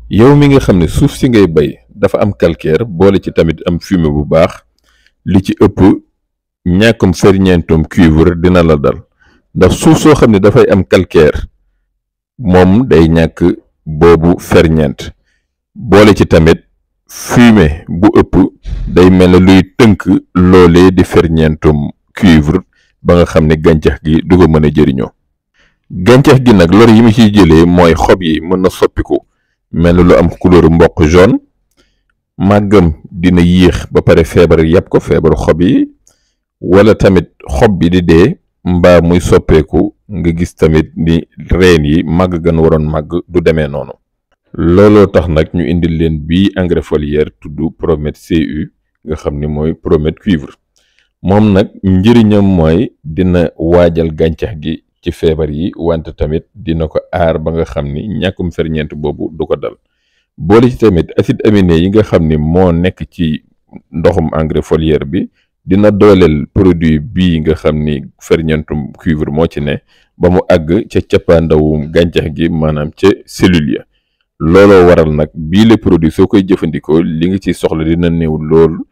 yow mi nga xam ne suuf si ngay bay dafa am calcaire boole ci tamit am fumier bu baax li ci ëpp ñàkkum ferñeentum cuivre dina la dal ndax suuf soo xam ne dafay am calcaire moom day ñàkk boobu ferñeent boole ci tamit fumier bu ëpp day mel ne luy tënk loolee di ferñeentum cuivre ba nga xam ne gàncax gi du ko mën a jëriñoo. gàncax gi nag lor yi mu ciy jëlee mooy xob yi mën na soppiku mel na lu am couleur mboq jaune, màggam dina yéex ba pare feebar yàpp ko feebaru xob yi, wala tamit xob bi di dee mbaa muy soppeeku nga gis tamit ni reen yi màgg gan waroon màgg du demee noonu. looloo tax nag ñu indil leen bii engrais foliaire tudd Promet CU nga xam ni mooy Promet cuivre. moom nag njëriñam mooy dina waajal gàncax gi ci feebar yi wante tamit dina ko aar ba nga xam ni ñàkkum ferñeent boobu du ko dal. boole ci tamit acide aminé yi nga xam ni moo nekk ci ndoxum engrais foliaire bi dina dooleel produit bii nga xam ni ferñeentum cuivre moo ci ne ba mu àgg ca cappaandawum gàncax gi maanaam ca cellule ya. looloo waral nag bii le produit soo koy jëfandikoo li nga ci soxla dina néew loolu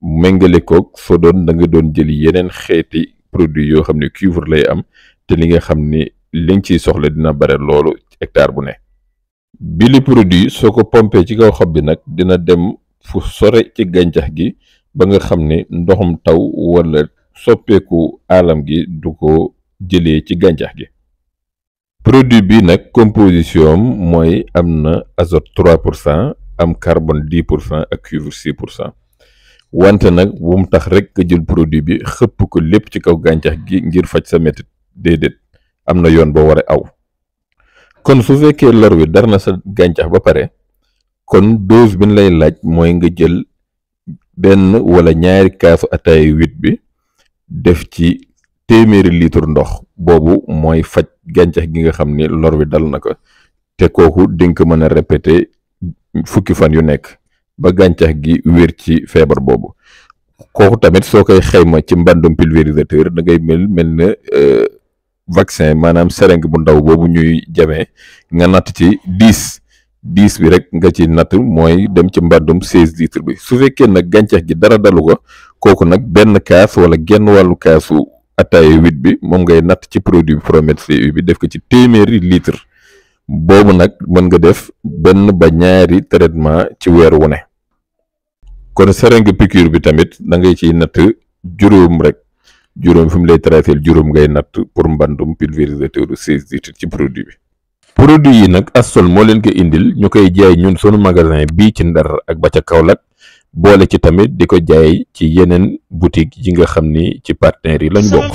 méngale koog soo doon da nga doon jëli yeneen xeeti produit yoo xam ne cuivre lay am te li nga xam ni li nga ciy soxla dina bare loolu hectare bu ne. bii le produit soo ko pompé ci kaw xob bi nag dina dem fu sore ci gàncax gi ba nga xam ne ndoxum taw wala soppeeku alam gi du ko jëlee ci gàncax gi. produit bi nag composition mooy am na azote 3% am carbone 10% ak cuivre 6%. wante nag bu mu tax rek nga jël produit bi xëpp ko lépp ci kaw gàncax gi ngir faj sa metit déedéet am na yoon boo war a aw. kon su fekkee lor wi dar na sa gàncax ba pare kon dose bi ñu lay laaj mooy nga jël benn wala ñaari kaasu ataay huit bi def ci téeméeri litre ndox boobu mooy faj gàncax gi nga xam ni lor wi dal na ko te kooku dinga ko mën a répéter fukki fan yu nekk ba gàncax gi wér ci feebar boobu. kooku tamit soo koy xayma ci mbàndum pulvérisateur da ngay mel na vaccin maanaam seringue bu ndaw boobu ñuy jamee nga natt ci 10 bi rek nga ci natt mooy dem ci mbàndum 16 litres bi. su fekkee nag gàncax gi dara dalu ko kooku nag benn kaas wala genn wàllu kaasu ataaya 8 bi moom ngay natt ci produit Promet CU bi def ko ci téeméeri litre boobu nag mën nga def benn ba ñaari traitement ci weer wu ne. kon seringue piqûre bi tamit da ngay ciy natt juróom rek juróom fi mu lay tracer juróom ngay natt pour mbandum pulvérisateur 16 litres ci produit bi. produit yi nag Astol moo leen ko indil ñu koy jaay ñun sunu magasin bii ci Ndar ak ba ca Kaolack boole ci tamit di ko jaay ci yeneen boutique yi nga xam ni ci partenaires yi lañ bokk.